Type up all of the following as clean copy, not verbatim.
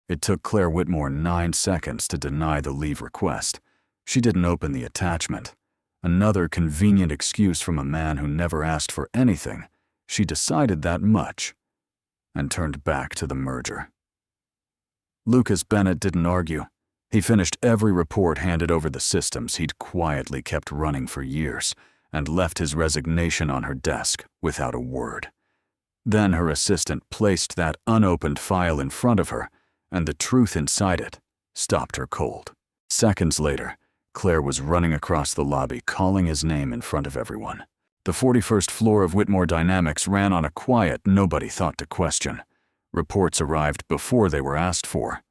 It took Claire Whitmore 9 seconds to deny the leave request. She didn't open the attachment. Another convenient excuse from a man who never asked for anything. She decided that much and turned back to the merger. Lucas Bennett didn't argue. He finished every report handed over the systems he'd quietly kept running for years and left his resignation on her desk without a word. Then her assistant placed that unopened file in front of her, and the truth inside it stopped her cold. Seconds later, Claire was running across the lobby calling his name in front of everyone. The 41st floor of Whitmore Dynamics ran on a quiet nobody thought to question. Reports arrived before they were asked for.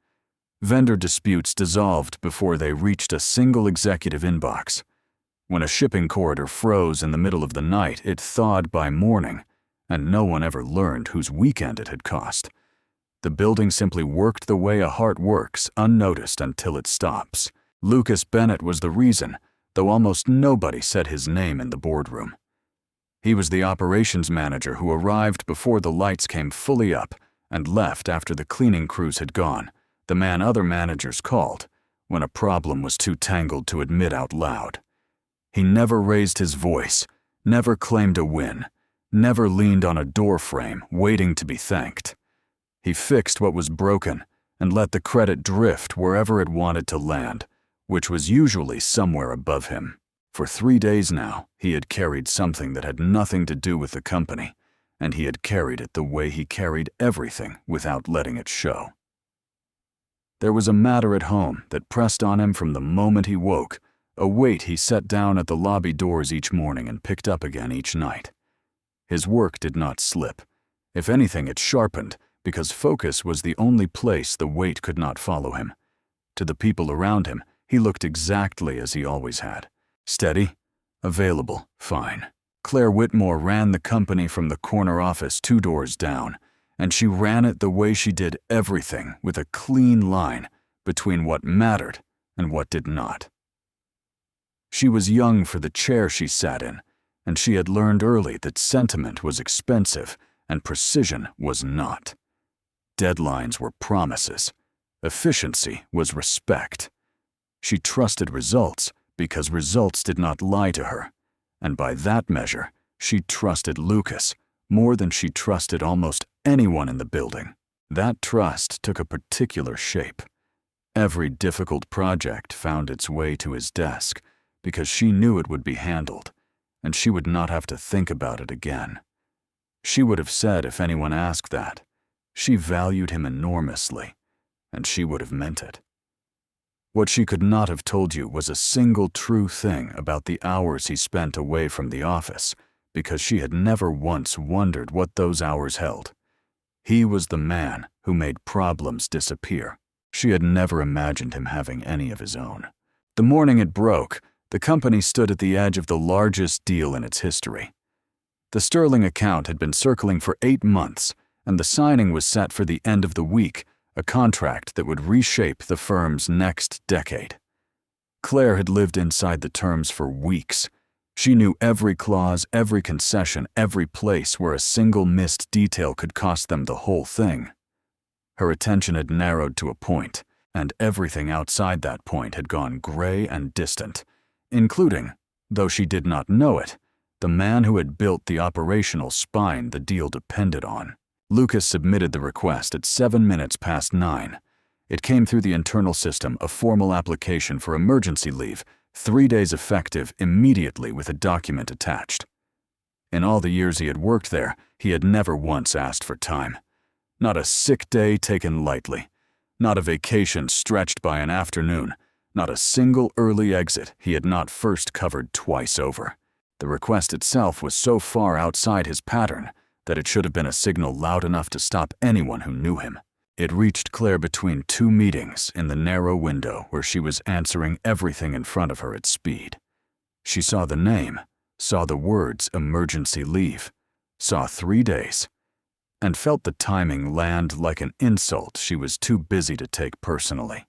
Vendor disputes dissolved before they reached a single executive inbox. When a shipping corridor froze in the middle of the night, it thawed by morning, and no one ever learned whose weekend it had cost. The building simply worked the way a heart works, unnoticed until it stops. Lucas Bennett was the reason, though almost nobody said his name in the boardroom. He was the operations manager who arrived before the lights came fully up and left after the cleaning crews had gone, the man other managers called when a problem was too tangled to admit out loud. He never raised his voice, never claimed a win, never leaned on a doorframe waiting to be thanked. He fixed what was broken and let the credit drift wherever it wanted to land, which was usually somewhere above him. For 3 days now, he had carried something that had nothing to do with the company, and he had carried it the way he carried everything without letting it show. There was a matter at home that pressed on him from the moment he woke, a weight he set down at the lobby doors each morning and picked up again each night. His work did not slip. If anything, it sharpened, because focus was the only place the weight could not follow him. To the people around him, he looked exactly as he always had. Steady, available, fine. Claire Whitmore ran the company from the corner office 2 doors down, and she ran it the way she did everything, with a clean line between what mattered and what did not. She was young for the chair she sat in, and she had learned early that sentiment was expensive and precision was not. Deadlines were promises. Efficiency was respect. She trusted results because results did not lie to her, and by that measure, she trusted Lucas more than she trusted almost anyone in the building. That trust took a particular shape. Every difficult project found its way to his desk because she knew it would be handled, and she would not have to think about it again. She would have said if anyone asked that. She valued him enormously, and she would have meant it. What she could not have told you was a single true thing about the hours he spent away from the office, because she had never once wondered what those hours held. He was the man who made problems disappear. She had never imagined him having any of his own. The morning it broke, the company stood at the edge of the largest deal in its history. The Sterling account had been circling for 8 months, and the signing was set for the end of the week, a contract that would reshape the firm's next decade. Claire had lived inside the terms for weeks. She knew every clause, every concession, every place where a single missed detail could cost them the whole thing. Her attention had narrowed to a point, and everything outside that point had gone gray and distant, including, though she did not know it, the man who had built the operational spine the deal depended on. Lucas submitted the request at 9:07. It came through the internal system, a formal application for emergency leave, 3 days effective immediately with a document attached. In all the years he had worked there, he had never once asked for time. Not a sick day taken lightly. Not a vacation stretched by an afternoon. Not a single early exit he had not first covered twice over. The request itself was so far outside his pattern that it should have been a signal loud enough to stop anyone who knew him. It reached Claire between 2 meetings in the narrow window where she was answering everything in front of her at speed. She saw the name, saw the words emergency leave, saw 3 days, and felt the timing land like an insult she was too busy to take personally.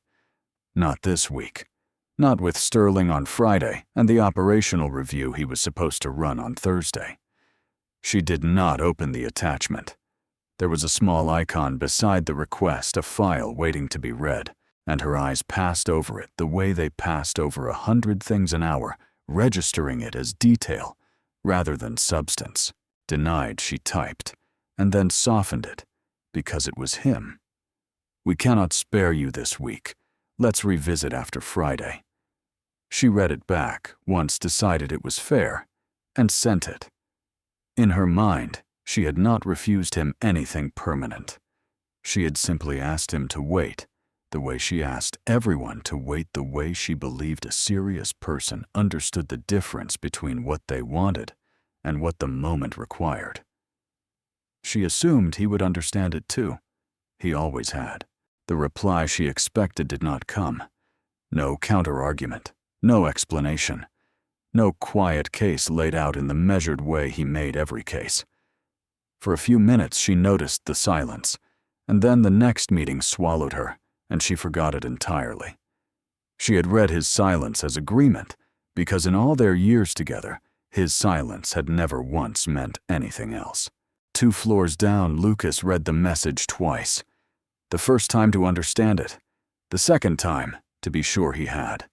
Not this week. Not with Sterling on Friday and the operational review he was supposed to run on Thursday. She did not open the attachment. There was a small icon beside the request, a file waiting to be read, and her eyes passed over it the way they passed over 100 things an hour, registering it as detail rather than substance. Denied, she typed, and then softened it, because it was him. "We cannot spare you this week. Let's revisit after Friday." She read it back, once decided it was fair, and sent it. In her mind, she had not refused him anything permanent. She had simply asked him to wait, the way she asked everyone to wait, the way she believed a serious person understood the difference between what they wanted and what the moment required. She assumed he would understand it too. He always had. The reply she expected did not come. No counter-argument, no explanation, no quiet case laid out in the measured way he made every case. For a few minutes she noticed the silence, and then the next meeting swallowed her, and she forgot it entirely. She had read his silence as agreement, because in all their years together, his silence had never once meant anything else. 2 floors down, Lucas read the message twice. The first time to understand it, the second time to be sure he had.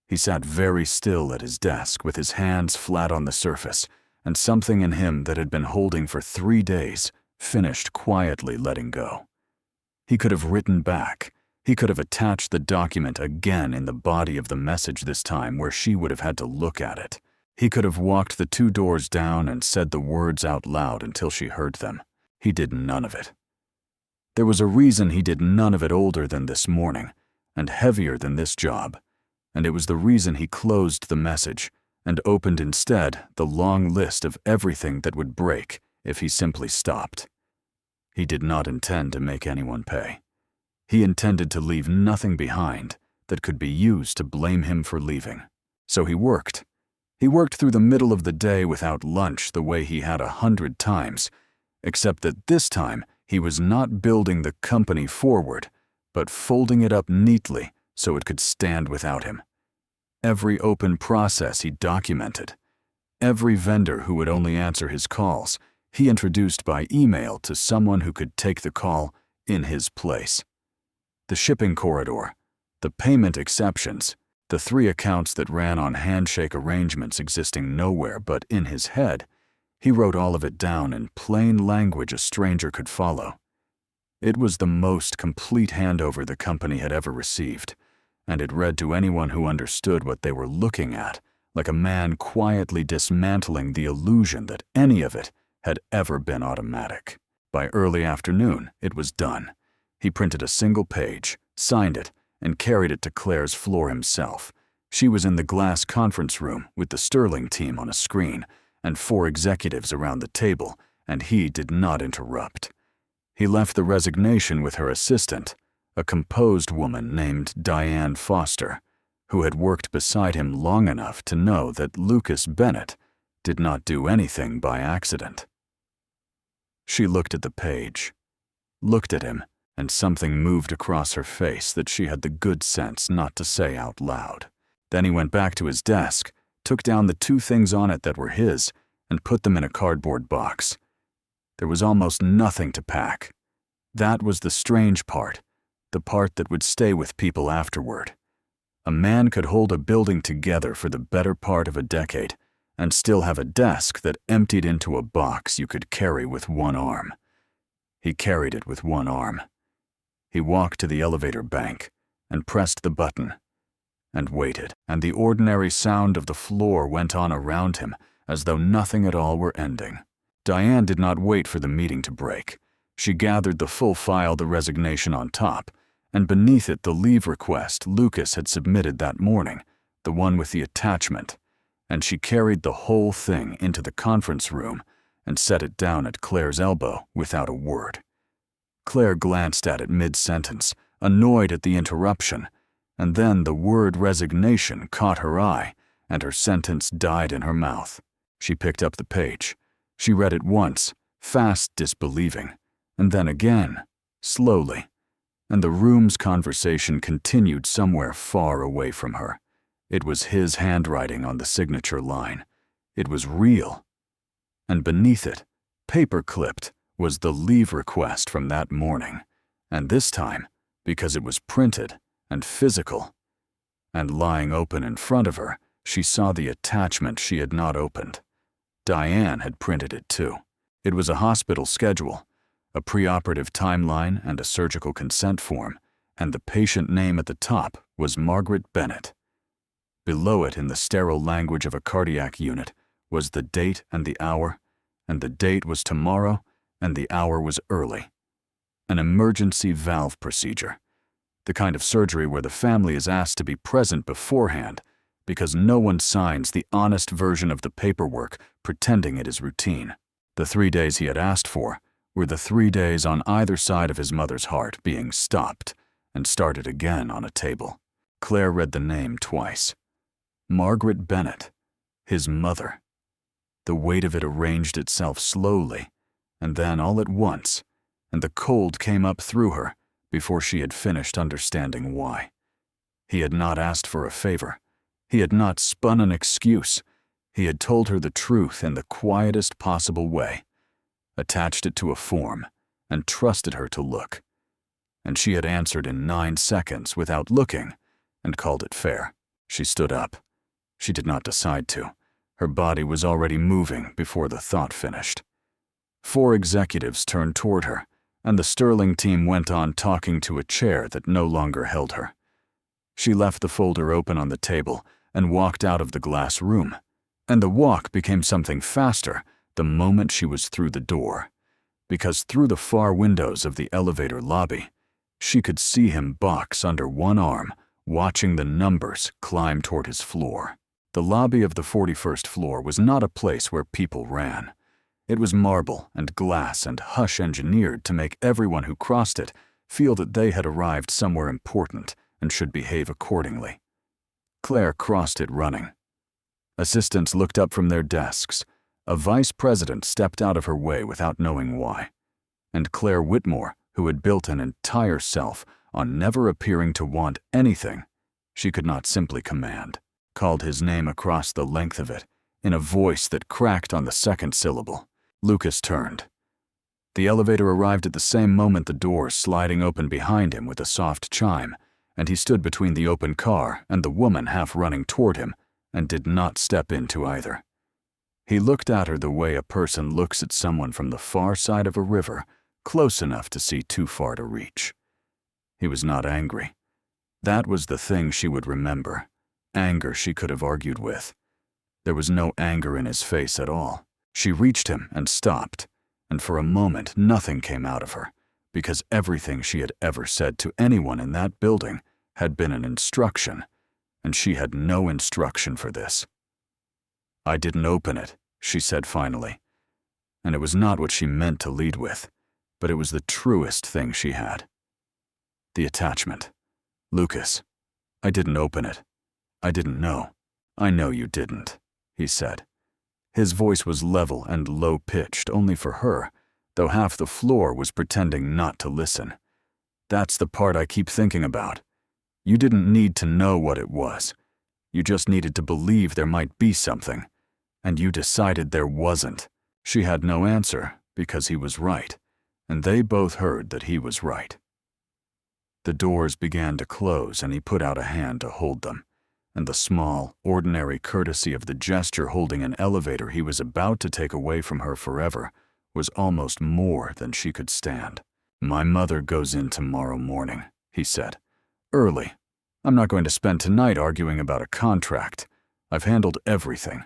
He sat very still at his desk with his hands flat on the surface, and something in him that had been holding for 3 days finished quietly letting go. He could have written back. He could have attached the document again in the body of the message this time where she would have had to look at it. He could have walked the 2 doors down and said the words out loud until she heard them. He did none of it. There was a reason he did none of it older than this morning, and heavier than this job, and it was the reason he closed the message and opened instead the long list of everything that would break if he simply stopped. He did not intend to make anyone pay. He intended to leave nothing behind that could be used to blame him for leaving. So he worked. He worked through the middle of the day without lunch the way he had 100 times, except that this time he was not building the company forward, but folding it up neatly so it could stand without him. Every open process he documented. Every vendor who would only answer his calls, he introduced by email to someone who could take the call in his place. The shipping corridor, the payment exceptions, the 3 accounts that ran on handshake arrangements existing nowhere but in his head, he wrote all of it down in plain language a stranger could follow. It was the most complete handover the company had ever received, and it read to anyone who understood what they were looking at, like a man quietly dismantling the illusion that any of it had ever been automatic. By early afternoon, it was done. He printed a single page, signed it, and carried it to Claire's floor himself. She was in the glass conference room with the Sterling team on a screen and 4 executives around the table, and he did not interrupt. He left the resignation with her assistant, a composed woman named Diane Foster, who had worked beside him long enough to know that Lucas Bennett did not do anything by accident. She looked at the page, looked at him, and something moved across her face that she had the good sense not to say out loud. Then he went back to his desk, took down the 2 things on it that were his, and put them in a cardboard box. There was almost nothing to pack. That was the strange part, the part that would stay with people afterward. A man could hold a building together for the better part of a decade and still have a desk that emptied into a box you could carry with one arm. He carried it with one arm. He walked to the elevator bank and pressed the button and waited, and the ordinary sound of the floor went on around him as though nothing at all were ending. Diane did not wait for the meeting to break. She gathered the full file, the resignation on top, and beneath it the leave request Lucas had submitted that morning, the one with the attachment, and she carried the whole thing into the conference room and set it down at Claire's elbow without a word. Claire glanced at it mid-sentence, annoyed at the interruption, and then the word resignation caught her eye, and her sentence died in her mouth. She picked up the page. She read it once, fast disbelieving, and then again, slowly, and the room's conversation continued somewhere far away from her. It was his handwriting on the signature line. It was real. And beneath it, paper-clipped, was the leave request from that morning, and this time because it was printed and physical. And lying open in front of her, she saw the attachment she had not opened. Diane had printed it too. It was a hospital schedule, a preoperative timeline and a surgical consent form, and the patient name at the top was Margaret Bennett. Below it, in the sterile language of a cardiac unit, was the date and the hour, and the date was tomorrow, and the hour was early. An emergency valve procedure, the kind of surgery where the family is asked to be present beforehand because no one signs the honest version of the paperwork pretending it is routine. The 3 days he had asked for were the 3 days on either side of his mother's heart being stopped and started again on a table. Claire read the name twice. Margaret Bennett, his mother. The weight of it arranged itself slowly, and then all at once, and the cold came up through her before she had finished understanding why. He had not asked for a favor. He had not spun an excuse. He had told her the truth in the quietest possible way, attached it to a form, and trusted her to look. And she had answered in 9 seconds without looking, and called it fair. She stood up. She did not decide to. Her body was already moving before the thought finished. 4 executives turned toward her, and the Sterling team went on talking to a chair that no longer held her. She left the folder open on the table and walked out of the glass room, and the walk became something faster the moment she was through the door, because through the far windows of the elevator lobby, she could see him box under one arm, watching the numbers climb toward his floor. The lobby of the 41st floor was not a place where people ran. It was marble and glass and hush engineered to make everyone who crossed it feel that they had arrived somewhere important and should behave accordingly. Claire crossed it running. Assistants looked up from their desks. A vice president stepped out of her way without knowing why. And Claire Whitmore, who had built an entire self on never appearing to want anything she could not simply command, called his name across the length of it in a voice that cracked on the second syllable. Lucas turned. The elevator arrived at the same moment, the doors sliding open behind him with a soft chime, and he stood between the open car and the woman half running toward him and did not step into either. He looked at her the way a person looks at someone from the far side of a river, close enough to see too far to reach. He was not angry. That was the thing she would remember. Anger she could have argued with. There was no anger in his face at all. She reached him and stopped, and for a moment nothing came out of her, because everything she had ever said to anyone in that building had been an instruction, and she had no instruction for this. "I didn't open it," she said finally, and it was not what she meant to lead with, but it was the truest thing she had. The attachment. "Lucas, I didn't open it. I didn't know." "I know you didn't," he said. His voice was level and low-pitched only for her, though half the floor was pretending not to listen. "That's the part I keep thinking about. You didn't need to know what it was. You just needed to believe there might be something, and you decided there wasn't." She had no answer because he was right, and they both heard that he was right. The doors began to close, and he put out a hand to hold them, and the small, ordinary courtesy of the gesture holding an elevator he was about to take away from her forever was almost more than she could stand. "My mother goes in tomorrow morning," he said. "Early. I'm not going to spend tonight arguing about a contract. I've handled everything.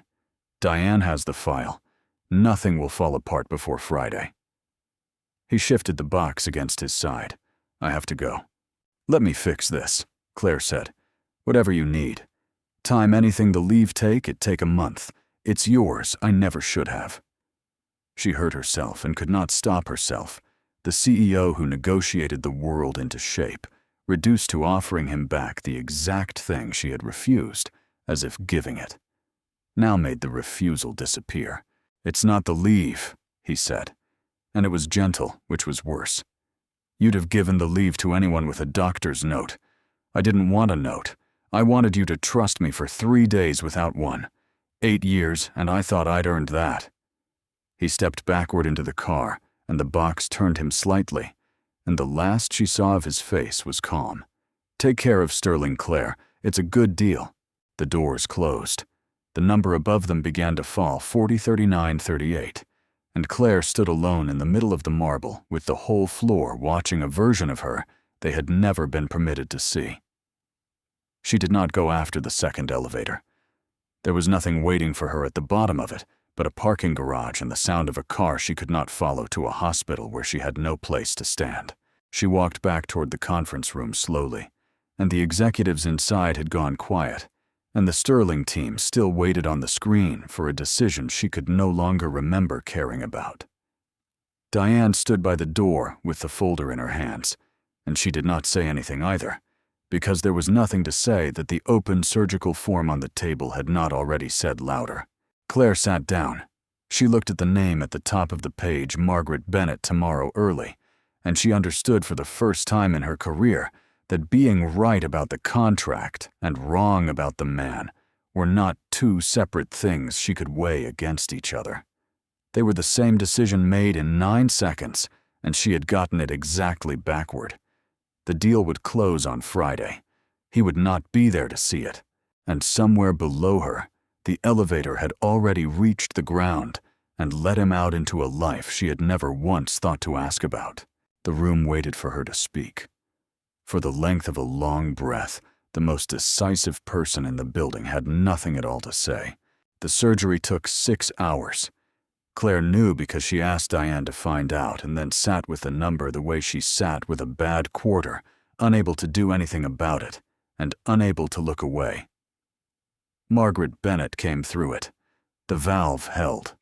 Diane has the file. Nothing will fall apart before Friday." He shifted the box against his side. "I have to go." "Let me fix this," Claire said. "Whatever you need. Time anything the leave it'd take a month. It's yours. I never should have." She hurt herself and could not stop herself. The CEO who negotiated the world into shape, reduced to offering him back the exact thing she had refused, as if giving it, now made the refusal disappear. "It's not the leave," he said, and it was gentle, which was worse. "You'd have given the leave to anyone with a doctor's note. I didn't want a note. I wanted you to trust me for 3 days without one. 8 years, and I thought I'd earned that." He stepped backward into the car, and the box turned him slightly, and the last she saw of his face was calm. "Take care of Sterling, Claire. It's a good deal." The doors closed. The number above them began to fall, 403938, and Claire stood alone in the middle of the marble with the whole floor watching a version of her they had never been permitted to see. She did not go after the second elevator. There was nothing waiting for her at the bottom of it but a parking garage and the sound of a car she could not follow to a hospital where she had no place to stand. She walked back toward the conference room slowly, and the executives inside had gone quiet, and the Sterling team still waited on the screen for a decision she could no longer remember caring about. Diane stood by the door with the folder in her hands, and she did not say anything either, because there was nothing to say that the open surgical form on the table had not already said louder. Claire sat down. She looked at the name at the top of the page, Margaret Bennett, tomorrow early, and she understood for the first time in her career that being right about the contract and wrong about the man were not two separate things she could weigh against each other. They were the same decision made in 9 seconds, and she had gotten it exactly backward. The deal would close on Friday. He would not be there to see it, and somewhere below her, the elevator had already reached the ground and let him out into a life she had never once thought to ask about. The room waited for her to speak. For the length of a long breath, the most decisive person in the building had nothing at all to say. The surgery took 6 hours. Claire knew because she asked Diane to find out and then sat with the number the way she sat with a bad quarter, unable to do anything about it and unable to look away. Margaret Bennett came through it. The valve held.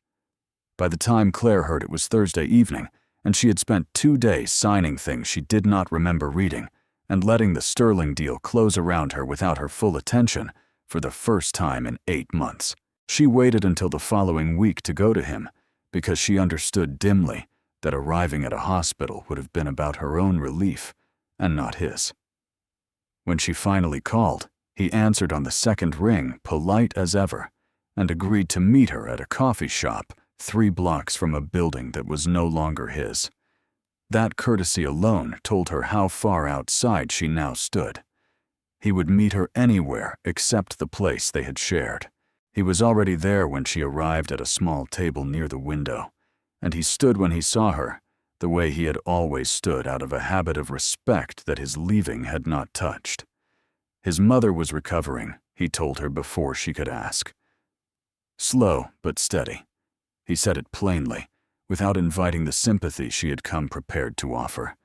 By the time Claire heard, it was Thursday evening, and she had spent 2 days signing things she did not remember reading and letting the Sterling deal close around her without her full attention for the first time in 8 months. She waited until the following week to go to him because she understood dimly that arriving at a hospital would have been about her own relief and not his. When she finally called, he answered on the second ring, polite as ever, and agreed to meet her at a coffee shop 3 blocks from a building that was no longer his. That courtesy alone told her how far outside she now stood. He would meet her anywhere except the place they had shared. He was already there when she arrived at a small table near the window, and he stood when he saw her, the way he had always stood out of a habit of respect that his leaving had not touched. His mother was recovering, he told her before she could ask. Slow but steady. He said it plainly, without inviting the sympathy she had come prepared to offer,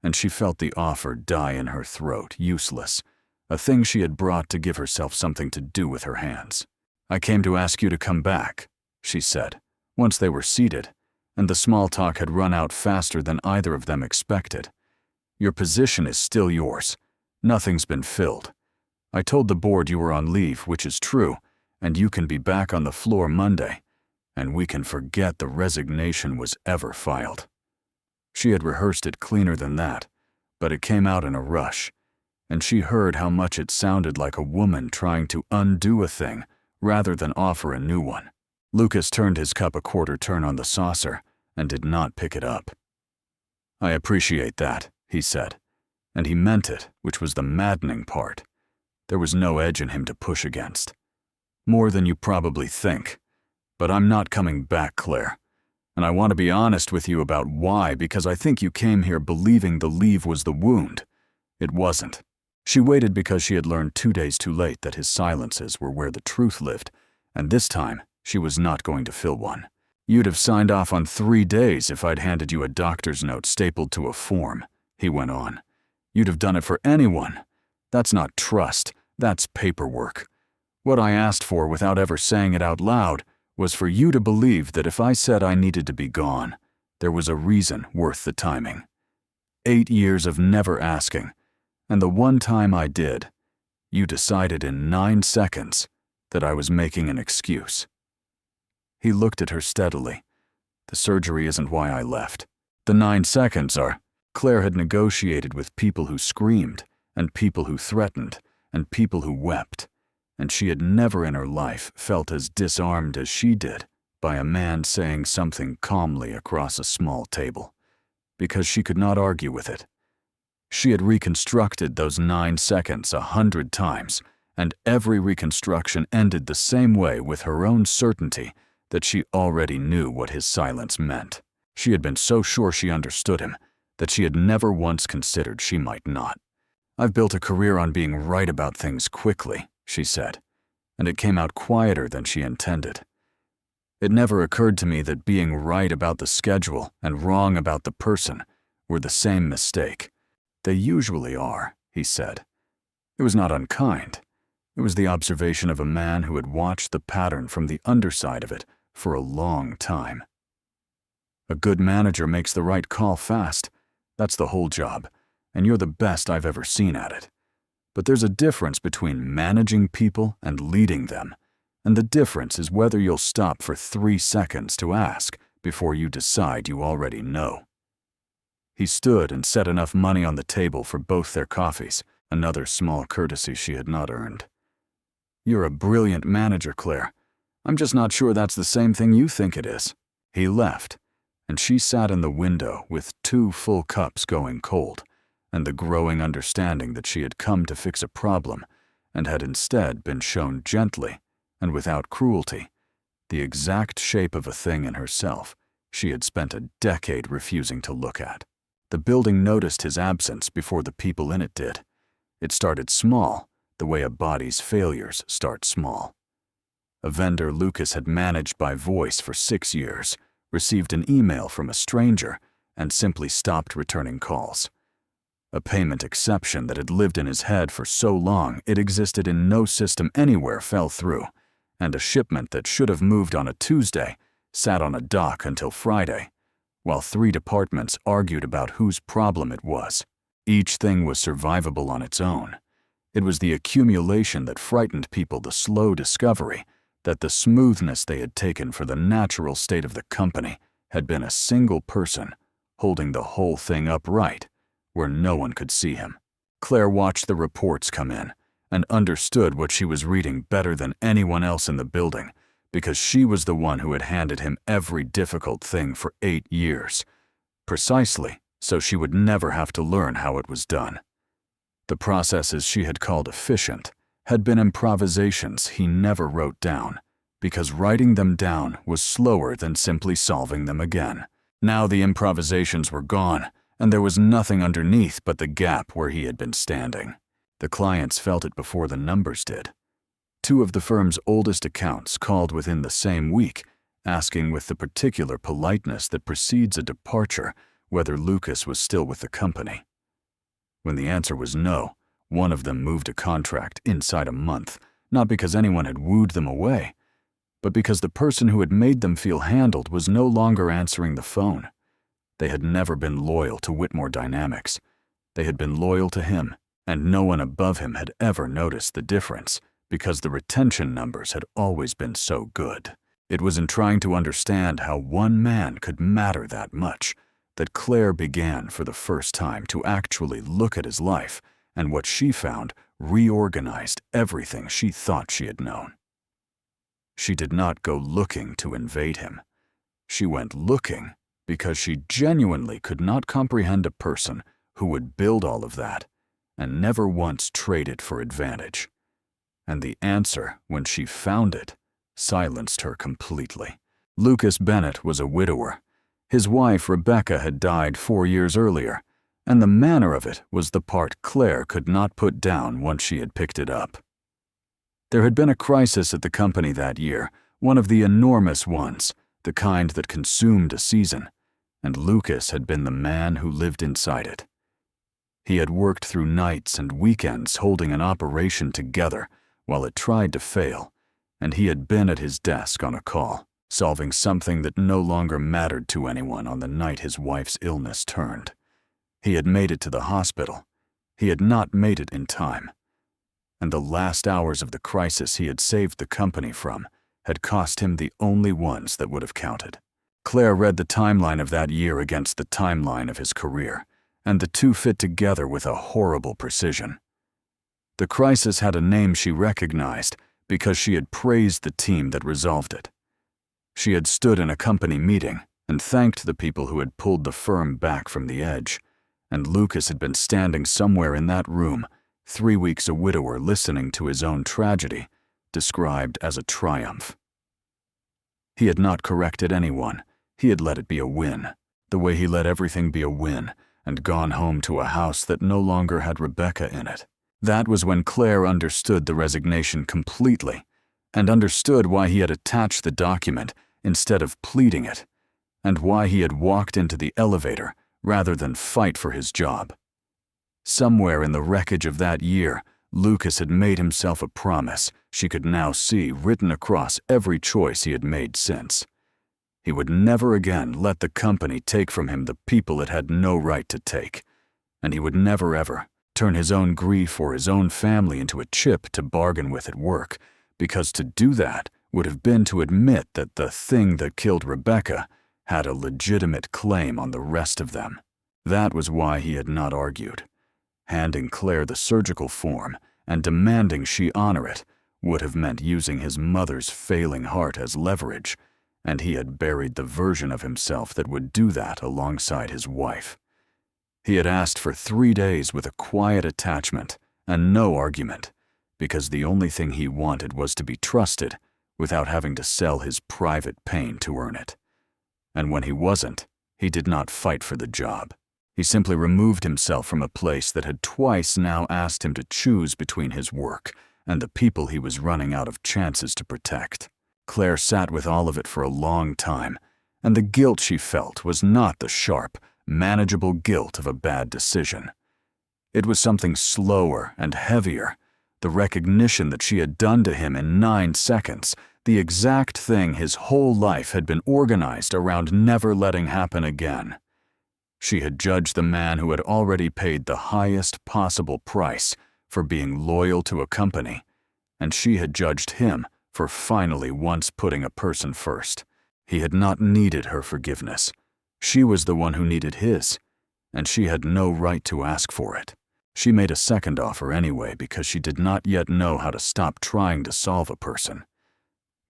and she felt the offer die in her throat, useless, a thing she had brought to give herself something to do with her hands. "I came to ask you to come back," she said, once they were seated, and the small talk had run out faster than either of them expected. "Your position is still yours. Nothing's been filled. I told the board you were on leave, which is true, and you can be back on the floor Monday, and we can forget the resignation was ever filed." She had rehearsed it cleaner than that, but it came out in a rush, and she heard how much it sounded like a woman trying to undo a thing rather than offer a new one. Lucas turned his cup a quarter turn on the saucer and did not pick it up. "I appreciate that," he said, and he meant it, which was the maddening part. There was no edge in him to push against. "More than you probably think. But I'm not coming back, Claire. And I want to be honest with you about why, because I think you came here believing the leave was the wound. It wasn't." She waited because she had learned 2 days too late that his silences were where the truth lived, and this time she was not going to fill one. "You'd have signed off on 3 days if I'd handed you a doctor's note stapled to a form," he went on. "You'd have done it for anyone. That's not trust, that's paperwork. What I asked for without ever saying it out loud was for you to believe that if I said I needed to be gone, there was a reason worth the timing. 8 years of never asking, and the one time I did, you decided in 9 seconds that I was making an excuse." He looked at her steadily. "The surgery isn't why I left. The 9 seconds are." Claire had negotiated with people who screamed, and people who threatened, and people who wept, and she had never in her life felt as disarmed as she did by a man saying something calmly across a small table. because she could not argue with it. She had reconstructed those 9 seconds 100 times, and every reconstruction ended the same way, with her own certainty that she already knew what his silence meant. She had been so sure she understood him that she had never once considered she might not. "I've built a career on being right about things quickly," she said, and it came out quieter than she intended. "It never occurred to me that being right about the schedule and wrong about the person were the same mistake." "They usually are," he said. It was not unkind. It was the observation of a man who had watched the pattern from the underside of it for a long time. "A good manager makes the right call fast. That's the whole job, and you're the best I've ever seen at it. But there's a difference between managing people and leading them, and the difference is whether you'll stop for 3 seconds to ask before you decide you already know." He stood and set enough money on the table for both their coffees, another small courtesy she had not earned. "You're a brilliant manager, Claire. I'm just not sure that's the same thing you think it is." He left, and she sat in the window with 2 full cups going cold, and the growing understanding that she had come to fix a problem and had instead been shown gently and without cruelty the exact shape of a thing in herself she had spent a decade refusing to look at. The building noticed his absence before the people in it did. It started small, the way a body's failures start small. A vendor Lucas had managed by voice for 6 years received an email from a stranger and simply stopped returning calls. A payment exception that had lived in his head for so long it existed in no system anywhere fell through, and a shipment that should have moved on a Tuesday sat on a dock until Friday, while 3 departments argued about whose problem it was. Each thing was survivable on its own. It was the accumulation that frightened people, the slow discovery that the smoothness they had taken for the natural state of the company had been a single person holding the whole thing upright where no one could see him. Claire watched the reports come in and understood what she was reading better than anyone else in the building, because she was the one who had handed him every difficult thing for 8 years, precisely so she would never have to learn how it was done. The processes she had called efficient had been improvisations he never wrote down, because writing them down was slower than simply solving them again. Now the improvisations were gone, and there was nothing underneath but the gap where he had been standing. The clients felt it before the numbers did. 2 of the firm's oldest accounts called within the same week, asking with the particular politeness that precedes a departure whether Lucas was still with the company. When the answer was no, one of them moved a contract inside a month, not because anyone had wooed them away, but because the person who had made them feel handled was no longer answering the phone. They had never been loyal to Whitmore Dynamics. They had been loyal to him, and no one above him had ever noticed the difference, because the retention numbers had always been so good. It was in trying to understand how one man could matter that much that Claire began for the first time to actually look at his life, and what she found reorganized everything she thought she had known. She did not go looking to invade him. She went looking because she genuinely could not comprehend a person who would build all of that and never once trade it for advantage. And the answer, when she found it, silenced her completely. Lucas Bennett was a widower. His wife, Rebecca, had died 4 years earlier, and the manner of it was the part Claire could not put down once she had picked it up. There had been a crisis at the company that year, one of the enormous ones, the kind that consumed a season, and Lucas had been the man who lived inside it. He had worked through nights and weekends holding an operation together while it tried to fail, and he had been at his desk on a call, solving something that no longer mattered to anyone on the night his wife's illness turned. He had made it to the hospital. He had not made it in time. And the last hours of the crisis he had saved the company from had cost him the only ones that would have counted. Claire read the timeline of that year against the timeline of his career, and the two fit together with a horrible precision. The crisis had a name she recognized because she had praised the team that resolved it. She had stood in a company meeting, and thanked the people who had pulled the firm back from the edge. And Lucas had been standing somewhere in that room, 3 weeks a widower, listening to his own tragedy, described as a triumph. He had not corrected anyone. He had let it be a win, the way he let everything be a win, and gone home to a house that no longer had Rebecca in it. That was when Claire understood the resignation completely, and understood why he had attached the document instead of pleading it, and why he had walked into the elevator rather than fight for his job. Somewhere in the wreckage of that year, Lucas had made himself a promise she could now see written across every choice he had made since. He would never again let the company take from him the people it had no right to take, and he would never ever turn his own grief or his own family into a chip to bargain with at work, because to do that would have been to admit that the thing that killed Rebecca had a legitimate claim on the rest of them. That was why he had not argued. Handing Claire the surgical form and demanding she honor it would have meant using his mother's failing heart as leverage, and he had buried the version of himself that would do that alongside his wife. He had asked for 3 days with a quiet attachment and no argument, because the only thing he wanted was to be trusted without having to sell his private pain to earn it. And when he wasn't, he did not fight for the job. He simply removed himself from a place that had twice now asked him to choose between his work and the people he was running out of chances to protect. Claire sat with all of it for a long time, and the guilt she felt was not the sharp, manageable guilt of a bad decision. It was something slower and heavier, the recognition that she had done to him in 9 seconds, the exact thing his whole life had been organized around never letting happen again. She had judged the man who had already paid the highest possible price for being loyal to a company, and she had judged him for finally once putting a person first. He had not needed her forgiveness. She was the one who needed his, and she had no right to ask for it. She made a second offer anyway because she did not yet know how to stop trying to solve a person.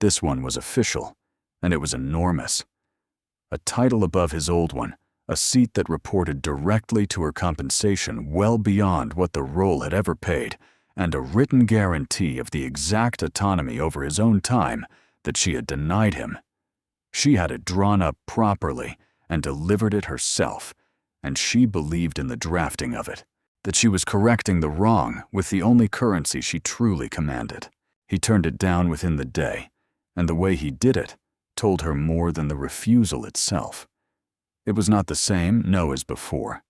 This one was official, and it was enormous. A title above his old one, a seat that reported directly to her compensation well beyond what the role had ever paid, and a written guarantee of the exact autonomy over his own time that she had denied him. She had it drawn up properly and delivered it herself, and she believed in the drafting of it, that she was correcting the wrong with the only currency she truly commanded. He turned it down within the day, and the way he did it told her more than the refusal itself. It was not the same no as before.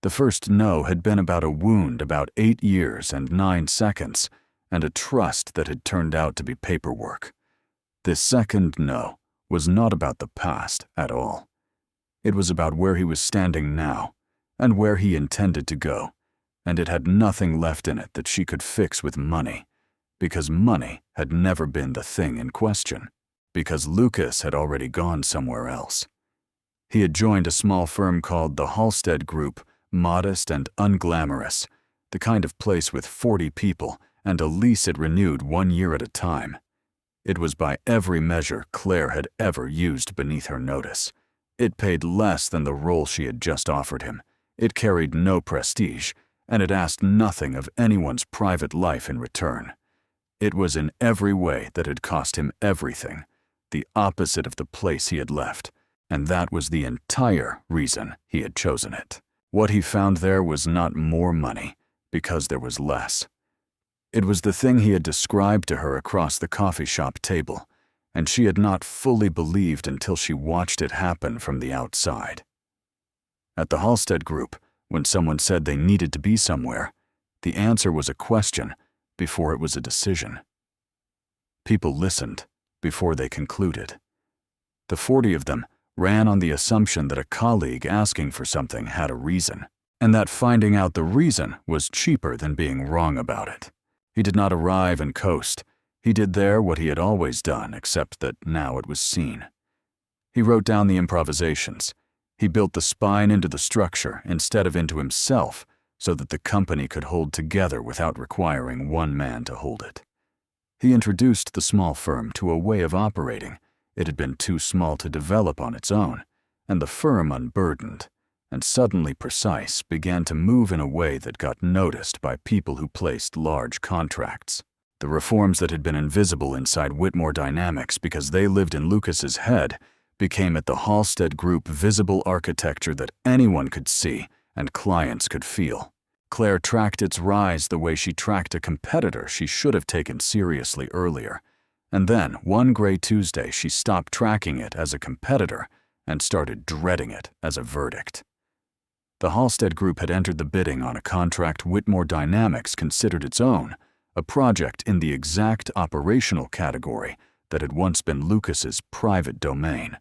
The first no had been about a wound about 8 years and 9 seconds, and a trust that had turned out to be paperwork. This second no was not about the past at all. It was about where he was standing now, and where he intended to go, and it had nothing left in it that she could fix with money, because money had never been the thing in question, because Lucas had already gone somewhere else. He had joined a small firm called the Halstead Group, modest and unglamorous, the kind of place with 40 people and a lease it renewed 1 year at a time. It was by every measure Claire had ever used beneath her notice. It paid less than the role she had just offered him. It carried no prestige, and it asked nothing of anyone's private life in return. It was in every way that had cost him everything, the opposite of the place he had left, and that was the entire reason he had chosen it. What he found there was not more money, because there was less. It was the thing he had described to her across the coffee shop table, and she had not fully believed until she watched it happen from the outside. At the Halstead Group, when someone said they needed to be somewhere, the answer was a question before it was a decision. People listened before they concluded. The 40 of them ran on the assumption that a colleague asking for something had a reason, and that finding out the reason was cheaper than being wrong about it. He did not arrive and coast. He did there what he had always done, except that now it was seen. He wrote down the improvisations. He built the spine into the structure instead of into himself, so that the company could hold together without requiring one man to hold it. He introduced the small firm to a way of operating it had been too small to develop on its own, and the firm unburdened, and suddenly precise began to move in a way that got noticed by people who placed large contracts. The reforms that had been invisible inside Whitmore Dynamics because they lived in Lucas's head became at the Halstead Group visible architecture that anyone could see and clients could feel. Claire tracked its rise the way she tracked a competitor she should have taken seriously earlier. And then, one gray Tuesday, she stopped tracking it as a competitor and started dreading it as a verdict. The Halstead Group had entered the bidding on a contract Whitmore Dynamics considered its own, a project in the exact operational category that had once been Lucas's private domain.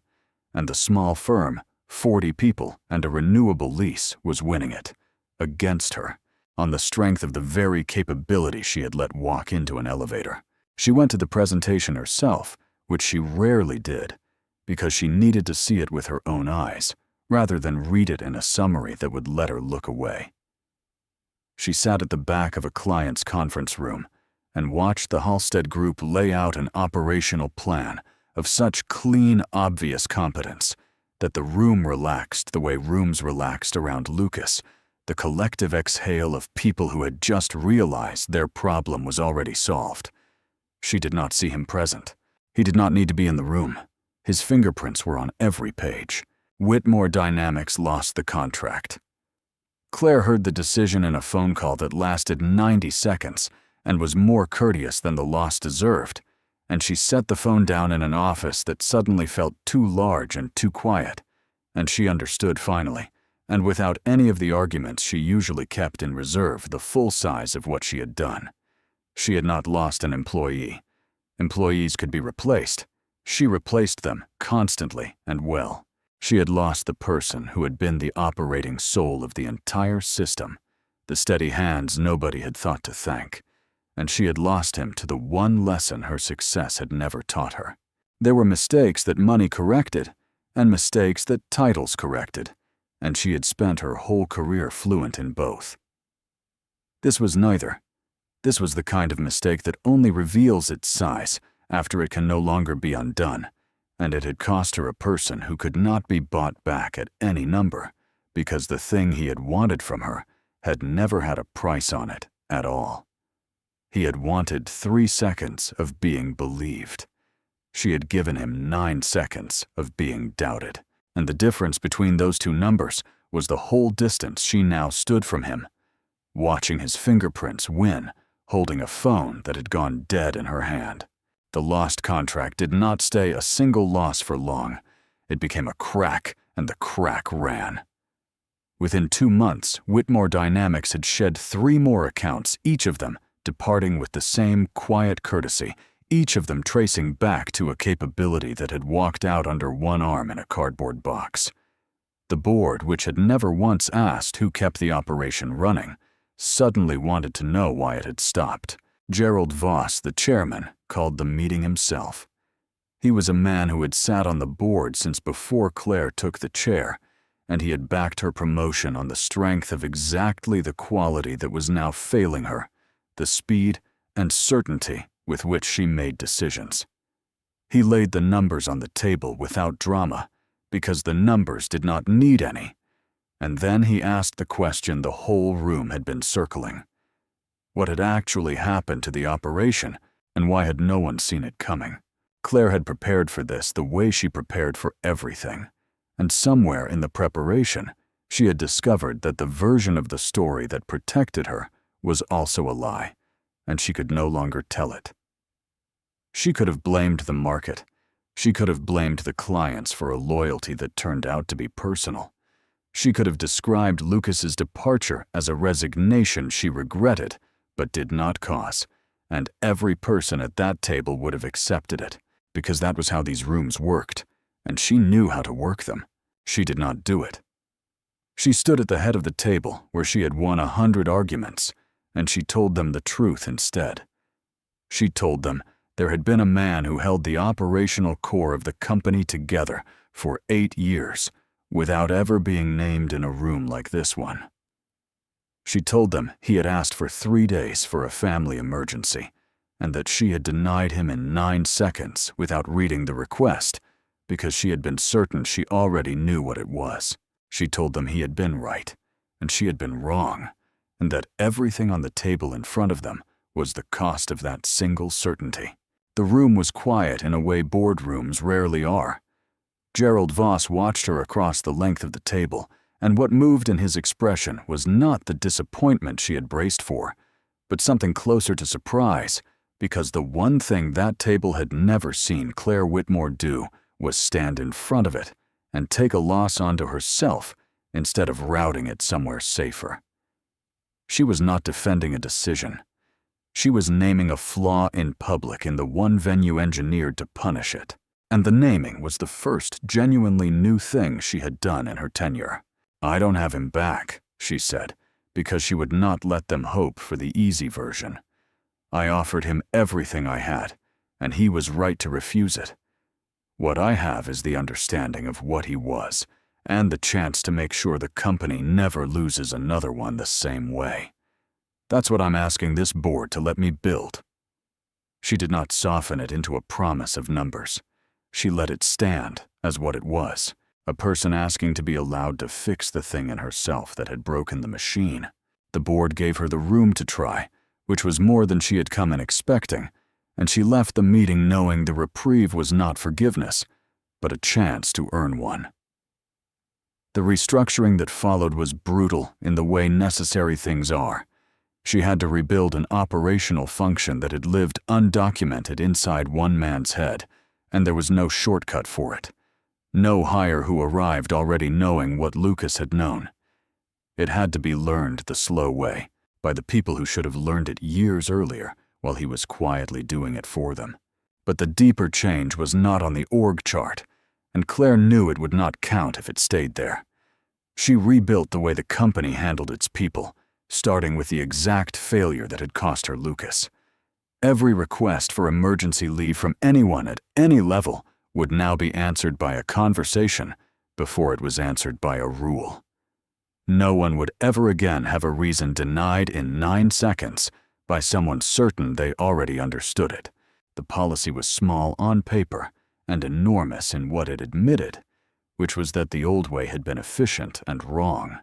And the small firm, 40 people and a renewable lease, was winning it, against her, on the strength of the very capability she had let walk into an elevator. She went to the presentation herself, which she rarely did, because she needed to see it with her own eyes, rather than read it in a summary that would let her look away. She sat at the back of a client's conference room and watched the Halstead Group lay out an operational plan of such clean, obvious competence that the room relaxed the way rooms relaxed around Lucas, the collective exhale of people who had just realized their problem was already solved. She did not see him present. He did not need to be in the room. His fingerprints were on every page. Whitmore Dynamics lost the contract. Claire heard the decision in a phone call that lasted 90 seconds and was more courteous than the loss deserved, and she set the phone down in an office that suddenly felt too large and too quiet, and she understood finally, and without any of the arguments she usually kept in reserve, the full size of what she had done. She had not lost an employee. Employees could be replaced. She replaced them constantly and well. She had lost the person who had been the operating soul of the entire system, the steady hands nobody had thought to thank, and she had lost him to the one lesson her success had never taught her. There were mistakes that money corrected, and mistakes that titles corrected, and she had spent her whole career fluent in both. This was neither. This was the kind of mistake that only reveals its size after it can no longer be undone, and it had cost her a person who could not be bought back at any number, because the thing he had wanted from her had never had a price on it at all. He had wanted 3 seconds of being believed. She had given him 9 seconds of being doubted, and the difference between those two numbers was the whole distance she now stood from him, watching his fingerprints win, holding a phone that had gone dead in her hand. The lost contract did not stay a single loss for long. It became a crack, and the crack ran. Within 2 months, Whitmore Dynamics had shed 3 more accounts, each of them departing with the same quiet courtesy, each of them tracing back to a capability that had walked out under one arm in a cardboard box. The board, which had never once asked who kept the operation running, suddenly wanted to know why it had stopped. Gerald Voss, the chairman, called the meeting himself. He was a man who had sat on the board since before Claire took the chair, and he had backed her promotion on the strength of exactly the quality that was now failing her, the speed and certainty with which she made decisions. He laid the numbers on the table without drama, because the numbers did not need any, and then he asked the question the whole room had been circling. What had actually happened to the operation, and why had no one seen it coming? Claire had prepared for this the way she prepared for everything, and somewhere in the preparation, she had discovered that the version of the story that protected her was also a lie, and she could no longer tell it. She could have blamed the market. She could have blamed the clients for a loyalty that turned out to be personal. She could have described Lucas's departure as a resignation she regretted but did not cause, and every person at that table would have accepted it, because that was how these rooms worked, and she knew how to work them. She did not do it. She stood at the head of the table where she had won 100 arguments, and she told them the truth instead. She told them there had been a man who held the operational core of the company together for 8 years without ever being named in a room like this one. She told them he had asked for 3 days for a family emergency, and that she had denied him in 9 seconds without reading the request, because she had been certain she already knew what it was. She told them he had been right, and she had been wrong, and that everything on the table in front of them was the cost of that single certainty. The room was quiet in a way boardrooms rarely are. Gerald Voss watched her across the length of the table, and what moved in his expression was not the disappointment she had braced for, but something closer to surprise, because the one thing that table had never seen Claire Whitmore do was stand in front of it and take a loss onto herself instead of routing it somewhere safer. She was not defending a decision. She was naming a flaw in public in the one venue engineered to punish it, and the naming was the first genuinely new thing she had done in her tenure. "I don't have him back," she said, because she would not let them hope for the easy version. "I offered him everything I had, and he was right to refuse it. What I have is the understanding of what he was, and the chance to make sure the company never loses another one the same way. That's what I'm asking this board to let me build." She did not soften it into a promise of numbers. She let it stand as what it was, a person asking to be allowed to fix the thing in herself that had broken the machine. The board gave her the room to try, which was more than she had come in expecting, and she left the meeting knowing the reprieve was not forgiveness, but a chance to earn one. The restructuring that followed was brutal in the way necessary things are. She had to rebuild an operational function that had lived undocumented inside one man's head, and there was no shortcut for it. No hire who arrived already knowing what Lucas had known. It had to be learned the slow way, by the people who should have learned it years earlier while he was quietly doing it for them. But the deeper change was not on the org chart, and Claire knew it would not count if it stayed there. She rebuilt the way the company handled its people, starting with the exact failure that had cost her Lucas. Every request for emergency leave from anyone at any level would now be answered by a conversation before it was answered by a rule. No one would ever again have a reason denied in 9 seconds by someone certain they already understood it. The policy was small on paper and enormous in what it admitted, which was that the old way had been efficient and wrong,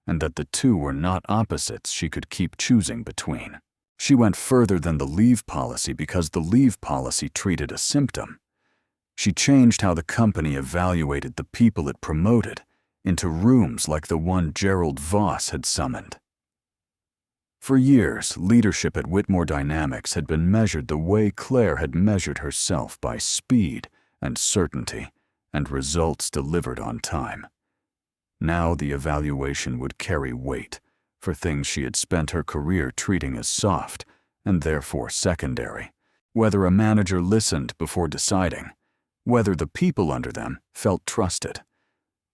and that the two were not opposites she could keep choosing between. She went further than the leave policy because the leave policy treated a symptom. She changed how the company evaluated the people it promoted into rooms like the one Gerald Voss had summoned. For years, leadership at Whitmore Dynamics had been measured the way Claire had measured herself, by speed and certainty and results delivered on time. Now the evaluation would carry weight for things she had spent her career treating as soft and therefore secondary. Whether a manager listened before deciding, whether the people under them felt trusted,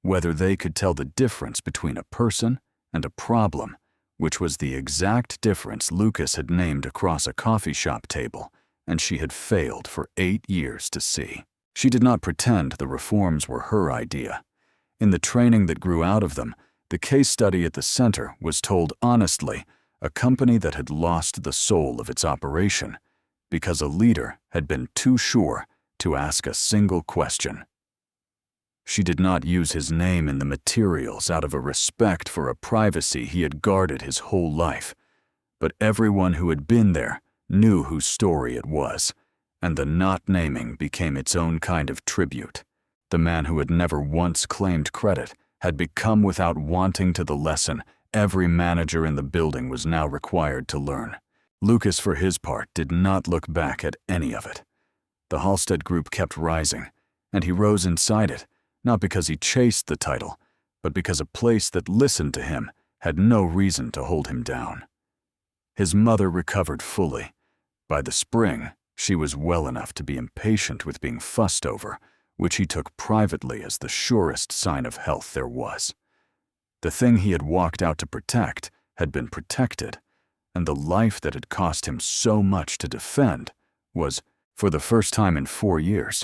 whether they could tell the difference between a person and a problem, which was the exact difference Lucas had named across a coffee shop table and she had failed for 8 years to see. She did not pretend the reforms were her idea. In the training that grew out of them, the case study at the center was told honestly, a company that had lost the soul of its operation because a leader had been too sure to ask a single question. She did not use his name in the materials out of a respect for a privacy he had guarded his whole life, but everyone who had been there knew whose story it was, and the not naming became its own kind of tribute. The man who had never once claimed credit had become without wanting to the lesson every manager in the building was now required to learn. Lucas, for his part, did not look back at any of it. The Halstead Group kept rising, and he rose inside it, not because he chased the title, but because a place that listened to him had no reason to hold him down. His mother recovered fully. By the spring, she was well enough to be impatient with being fussed over, which he took privately as the surest sign of health there was. The thing he had walked out to protect had been protected, and the life that had cost him so much to defend was, for the first time in 4 years,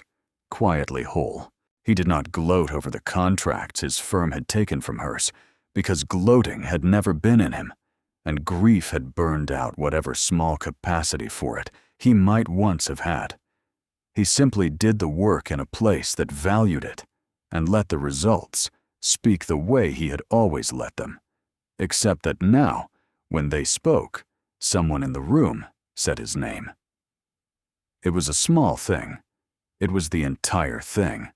quietly whole. He did not gloat over the contracts his firm had taken from hers, because gloating had never been in him, and grief had burned out whatever small capacity for it he might once have had. He simply did the work in a place that valued it and let the results speak the way he had always let them. Except that now, when they spoke, someone in the room said his name. It was a small thing. It was the entire thing.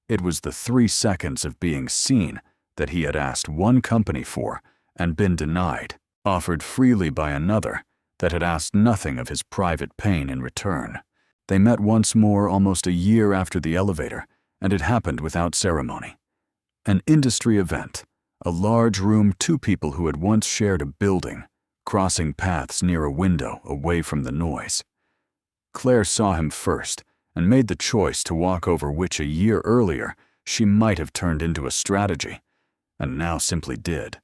It was the 3 seconds of being seen that he had asked one company for and been denied, offered freely by another that had asked nothing of his private pain in return. They met once more almost a year after the elevator, and it happened without ceremony. An industry event, a large room, 2 people who had once shared a building, crossing paths near a window away from the noise. Claire saw him first and made the choice to walk over which a year earlier she might have turned into a strategy, and now simply did,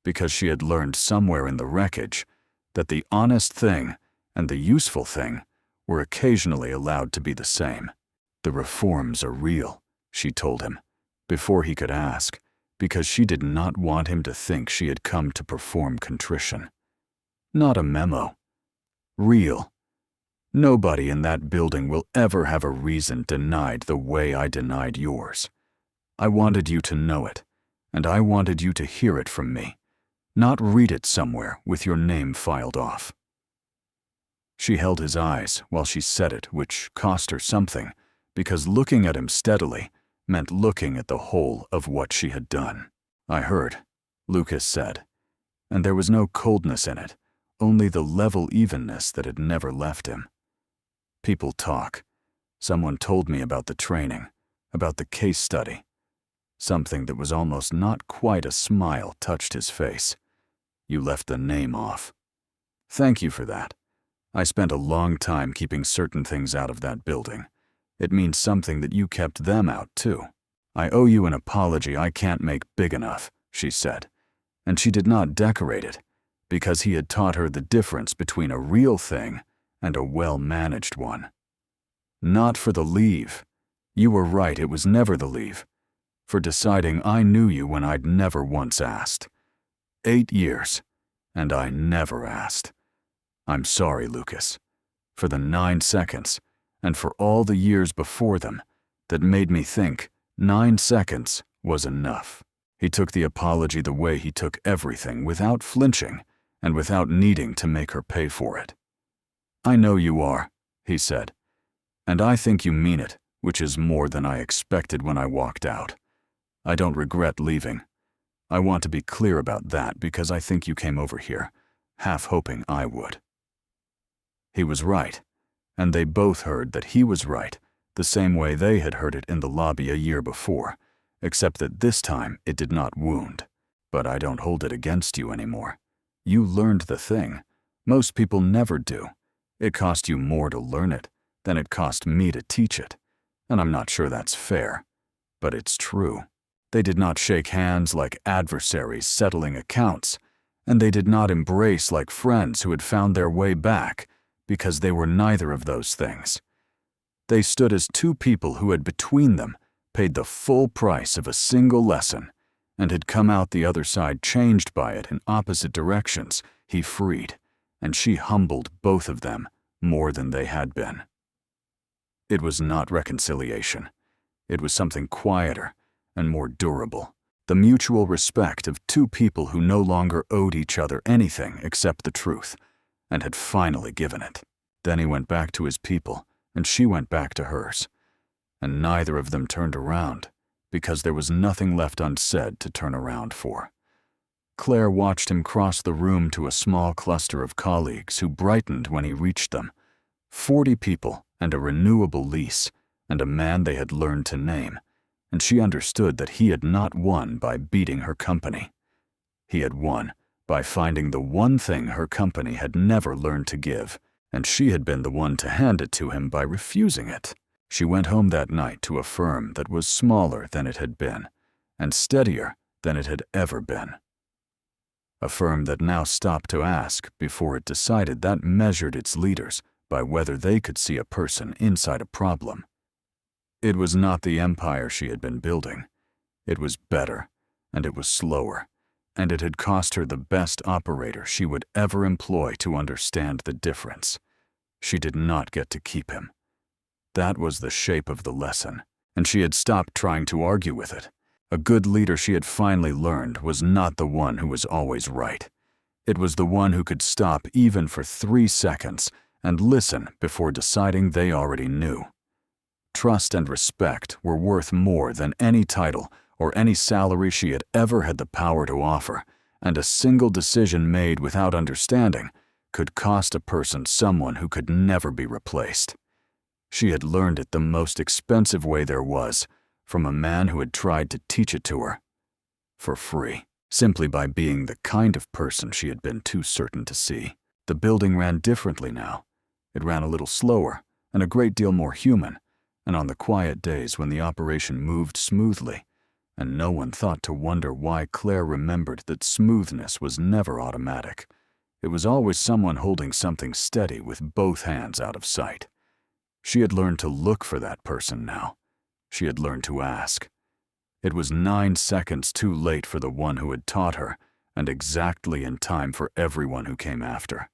because she had learned somewhere in the wreckage that the honest thing and the useful thing were occasionally allowed to be the same. The reforms are real, she told him, before he could ask, because she did not want him to think she had come to perform contrition. Not a memo. Real. Nobody in that building will ever have a reason denied the way I denied yours. I wanted you to know it, and I wanted you to hear it from me, not read it somewhere with your name filed off. She held his eyes while she said it, which cost her something, because looking at him steadily meant looking at the whole of what she had done. I heard, Lucas said, and there was no coldness in it, only the level evenness that had never left him. People talk. Someone told me about the training, about the case study. Something that was almost not quite a smile touched his face. You left the name off. Thank you for that. I spent a long time keeping certain things out of that building. It means something that you kept them out too. I owe you an apology I can't make big enough, she said, and she did not decorate it, because he had taught her the difference between a real thing and a well-managed one. Not for the leave. You were right, it was never the leave. For deciding I knew you when I'd never once asked. 8 years, and I never asked. I'm sorry, Lucas, for the 9 seconds, and for all the years before them that made me think 9 seconds was enough. He took the apology the way he took everything, without flinching and without needing to make her pay for it. I know you are, he said, and I think you mean it, which is more than I expected when I walked out. I don't regret leaving. I want to be clear about that because I think you came over here, half hoping I would. He was right, and they both heard that he was right, the same way they had heard it in the lobby a year before, except that this time it did not wound. But I don't hold it against you anymore. You learned the thing. Most people never do. It cost you more to learn it than it cost me to teach it, and I'm not sure that's fair, but it's true. They did not shake hands like adversaries settling accounts, and they did not embrace like friends who had found their way back, because they were neither of those things. They stood as 2 people who had between them paid the full price of a single lesson and had come out the other side changed by it in opposite directions. He freed, and she humbled both of them more than they had been. It was not reconciliation. It was something quieter and more durable. The mutual respect of 2 people who no longer owed each other anything except the truth, and had finally given it. Then he went back to his people, and she went back to hers. And neither of them turned around, because there was nothing left unsaid to turn around for. Claire watched him cross the room to a small cluster of colleagues who brightened when he reached them. 40 people and a renewable lease, and a man they had learned to name, and she understood that he had not won by beating her company. He had won by finding the one thing her company had never learned to give, and she had been the one to hand it to him by refusing it. She went home that night to a firm that was smaller than it had been, and steadier than it had ever been. A firm that now stopped to ask before it decided that measured its leaders by whether they could see a person inside a problem. It was not the empire she had been building. It was better, and it was slower, and it had cost her the best operator she would ever employ to understand the difference. She did not get to keep him. That was the shape of the lesson, and she had stopped trying to argue with it. A good leader, she had finally learned, was not the one who was always right. It was the one who could stop even for 3 seconds and listen before deciding they already knew. Trust and respect were worth more than any title or any salary she had ever had the power to offer, and a single decision made without understanding could cost a person someone who could never be replaced. She had learned it the most expensive way there was, from a man who had tried to teach it to her. For free, simply by being the kind of person she had been too certain to see. The building ran differently now. It ran a little slower and a great deal more human, and on the quiet days when the operation moved smoothly, and no one thought to wonder why Claire remembered that smoothness was never automatic. It was always someone holding something steady with both hands out of sight. She had learned to look for that person now. She had learned to ask. It was 9 seconds too late for the one who had taught her, and exactly in time for everyone who came after.